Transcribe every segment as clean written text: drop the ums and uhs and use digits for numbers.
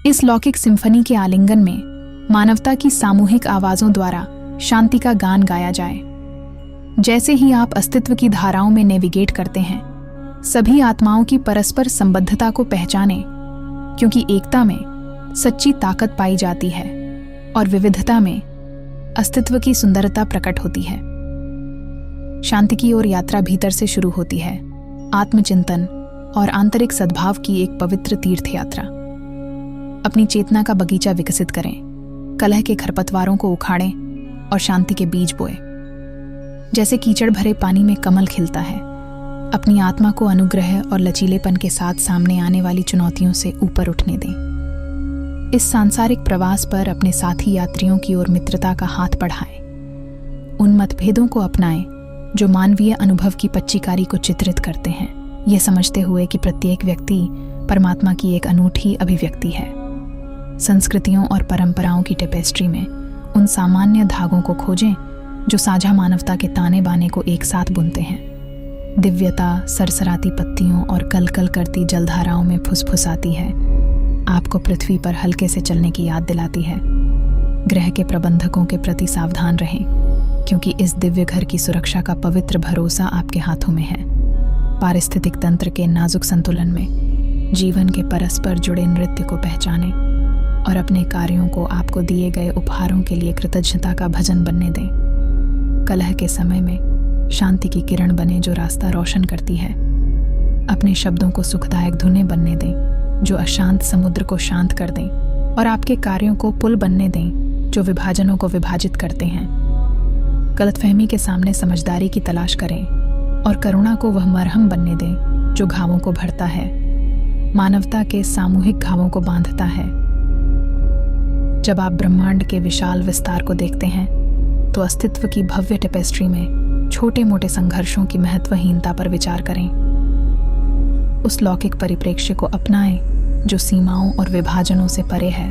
इस लौकिक सिम्फनी के आलिंगन में मानवता की सामूहिक आवाजों द्वारा शांति का गान गाया जाए। जैसे ही आप अस्तित्व की धाराओं में नेविगेट करते हैं, सभी आत्माओं की परस्पर संबद्धता को पहचानें, क्योंकि एकता में सच्ची ताकत पाई जाती है और विविधता में अस्तित्व की सुंदरता प्रकट होती है। शांति की ओर यात्रा भीतर से शुरू होती है, आत्मचिंतन और आंतरिक सद्भाव की एक पवित्र तीर्थ यात्रा। अपनी चेतना का बगीचा विकसित करें, कलह के खरपतवारों को उखाड़ें और शांति के बीज बोएं। जैसे कीचड़ भरे पानी में कमल खिलता है, अपनी आत्मा को अनुग्रह और लचीलेपन के साथ सामने आने वाली चुनौतियों से ऊपर उठने दें। इस सांसारिक प्रवास पर अपने साथी यात्रियों की ओर मित्रता का हाथ बढ़ाएं। उन मतभेदों को अपनाएं जो मानवीय अनुभव की पच्चीकारी को चित्रित करते हैं, यह समझते हुए कि प्रत्येक व्यक्ति परमात्मा की एक अनूठी अभिव्यक्ति है। संस्कृतियों और परंपराओं की टेपेस्ट्री में उन सामान्य धागों को खोजें जो साझा मानवता के ताने बाने को एक साथ बुनते हैं। दिव्यता सरसराती पत्तियों और कलकल करती जलधाराओं में फुसफुसाती है, आपको पृथ्वी पर हल्के से चलने की याद दिलाती है। ग्रह के प्रबंधकों के प्रति सावधान रहें, क्योंकि इस दिव्य घर की सुरक्षा का पवित्र भरोसा आपके हाथों में है। पारिस्थितिक तंत्र के नाजुक संतुलन में जीवन के परस्पर जुड़े नृत्य को पहचानें और अपने कार्यों को आपको दिए गए उपहारों के लिए कृतज्ञता का भजन बनने दें। कलह के समय में शांति की किरण बने जो रास्ता रोशन करती है। अपने शब्दों को सुखदायक धुनें बनने दें जो अशांत समुद्र को शांत कर दें, और आपके कार्यों को पुल बनने दें जो विभाजनों को विभाजित करते हैं। गलतफहमी के सामने समझदारी की तलाश करें और करुणा को वह मरहम बनने दें जो घावों को भरता है, मानवता के सामूहिक घावों को बांधता है। जब आप ब्रह्मांड के विशाल विस्तार को देखते हैं तो अस्तित्व की भव्य टेपेस्ट्री में छोटे मोटे संघर्षों की महत्वहीनता पर विचार करें। उस लौकिक परिप्रेक्ष्य को अपनाएं जो सीमाओं और विभाजनों से परे है,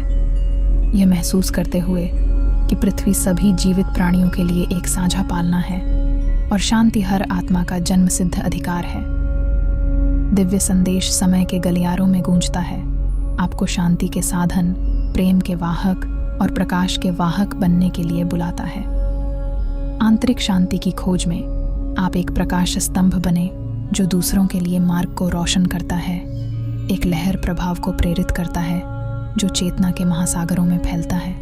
यह महसूस करते हुए कि पृथ्वी सभी जीवित प्राणियों के लिए एक साझा पालना है और शांति हर आत्मा का जन्मसिद्ध अधिकार है। दिव्य संदेश समय के गलियारों में गूंजता है, आपको शांति के साधन, प्रेम के वाहक और प्रकाश के वाहक बनने के लिए बुलाता है। आंतरिक शांति की खोज में आप एक प्रकाश स्तंभ बने जो दूसरों के लिए मार्ग को रोशन करता है, एक लहर प्रभाव को प्रेरित करता है जो चेतना के महासागरों में फैलता है।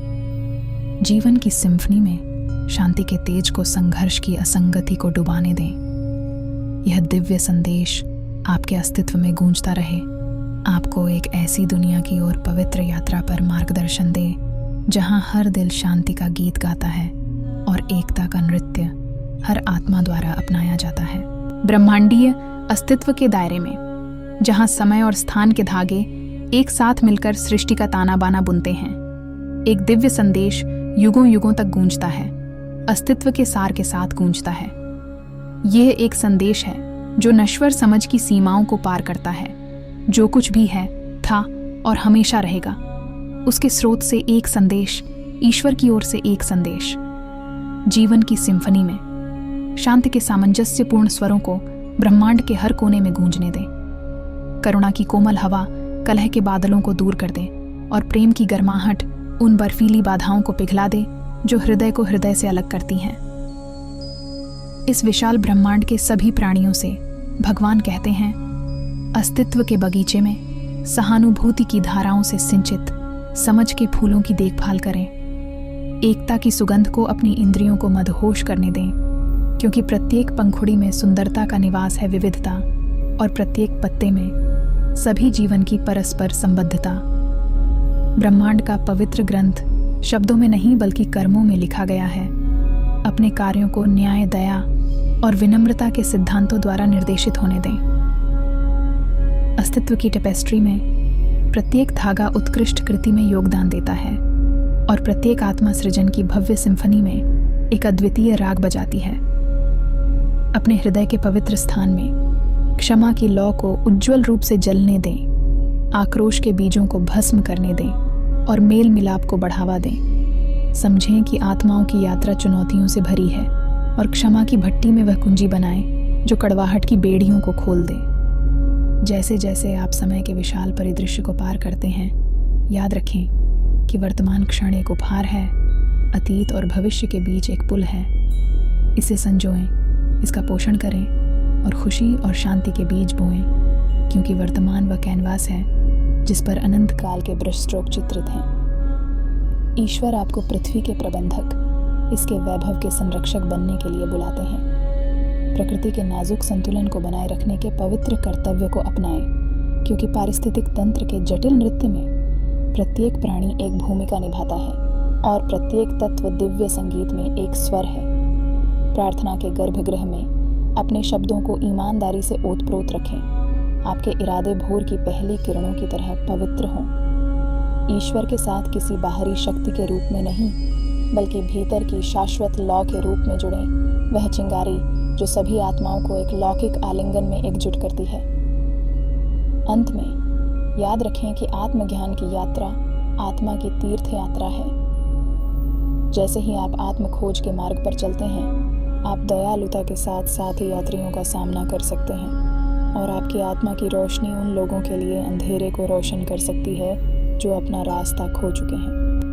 जीवन की सिम्फनी में शांति के तेज को संघर्ष की असंगति को डुबाने दें। यह दिव्य संदेश आपके अस्तित्व में गूंजता रहे, आपको एक ऐसी दुनिया की ओर पवित्र यात्रा पर मार्गदर्शन दे जहां हर दिल शांति का गीत गाता है और एकता का नृत्य हर आत्मा द्वारा अपनाया जाता है। ब्रह्मांडीय अस्तित्व के दायरे में जहां समय और स्थान के धागे एक साथ मिलकर सृष्टि का ताना बाना बुनते हैं, एक दिव्य संदेश युगों युगों तक गूंजता है, अस्तित्व के सार के साथ गूंजता है। यह एक संदेश है जो नश्वर समझ की सीमाओं को पार करता है। जो कुछ भी है, था और हमेशा रहेगा, उसके स्रोत से एक संदेश, ईश्वर की ओर से एक संदेश। जीवन की सिम्फनी में शांति के सामंजस्यपूर्ण स्वरों को ब्रह्मांड के हर कोने में गूंजने दें। करुणा की कोमल हवा कलह के बादलों को दूर कर दे और प्रेम की गर्माहट उन बर्फीली बाधाओं को पिघला दे जो हृदय को हृदय से अलग करती हैं। इस विशाल ब्रह्मांड के सभी प्राणियों से भगवान कहते हैं, अस्तित्व के बगीचे में सहानुभूति की धाराओं से सिंचित समझ के फूलों की देखभाल करें। एकता की सुगंध को अपनी इंद्रियों को मदहोश करने दें, क्योंकि प्रत्येक पंखुड़ी में सुंदरता का निवास है विविधता, और प्रत्येक पत्ते में सभी जीवन की परस्पर संबद्धता। ब्रह्मांड का पवित्र ग्रंथ शब्दों में नहीं बल्कि कर्मों में लिखा गया है। अपने कार्यों को न्याय, दया और विनम्रता के सिद्धांतों द्वारा निर्देशित होने दें। अस्तित्व की टेपेस्ट्री में प्रत्येक धागा उत्कृष्ट कृति में योगदान देता है और प्रत्येक आत्मा सृजन की भव्य सिम्फनी में एक अद्वितीय राग बजाती है। अपने हृदय के पवित्र स्थान में क्षमा की लौ को उज्जवल रूप से जलने दें, आक्रोश के बीजों को भस्म करने दें और मेल मिलाप को बढ़ावा दें। समझें कि आत्माओं की यात्रा चुनौतियों से भरी है और क्षमा की भट्टी में वह कुंजी बनाएं जो कड़वाहट की बेड़ियों को खोल दे। जैसे जैसे आप समय के विशाल परिदृश्य को पार करते हैं, याद रखें कि वर्तमान क्षण एक उपहार है, अतीत और भविष्य के बीच एक पुल है। इसे संजोएं, इसका पोषण करें और खुशी और शांति के बीज बोएं, क्योंकि वर्तमान वह कैनवास है जिस पर अनंत काल के ब्रश स्ट्रोक चित्रित हैं। ईश्वर आपको पृथ्वी के प्रबंधक, इसके वैभव के संरक्षक बनने के लिए बुलाते हैं। प्रकृति के नाजुक संतुलन को बनाए रखने के पवित्र कर्तव्य को अपनाएं, क्योंकि पारिस्थितिक तंत्र के जटिल नृत्य में प्रत्येक प्राणी एक भूमिका निभाता है और प्रत्येक तत्व दिव्य संगीत में एक स्वर है। प्रार्थना के गर्भगृह में अपने शब्दों को ईमानदारी से ओतप्रोत रखें। आपके इरादे भोर की पहली किरणों की तरह पवित्र हों। ईश्वर के साथ किसी बाहरी शक्ति के रूप में नहीं, बल्कि भीतर की शाश्वत लौ के रूप में जुड़ें, वह चिंगारी जो सभी आत्माओं को एक लौकिक आलिंगन में एकजुट करती है। अंत में याद रखें कि आत्मज्ञान की यात्रा आत्मा की तीर्थ यात्रा है। जैसे ही आप आत्म खोज के मार्ग पर चलते हैं, आप दयालुता के साथ साथी यात्रियों का सामना कर सकते हैं और आपकी आत्मा की रोशनी उन लोगों के लिए अंधेरे को रोशन कर सकती है जो अपना रास्ता खो चुके हैं।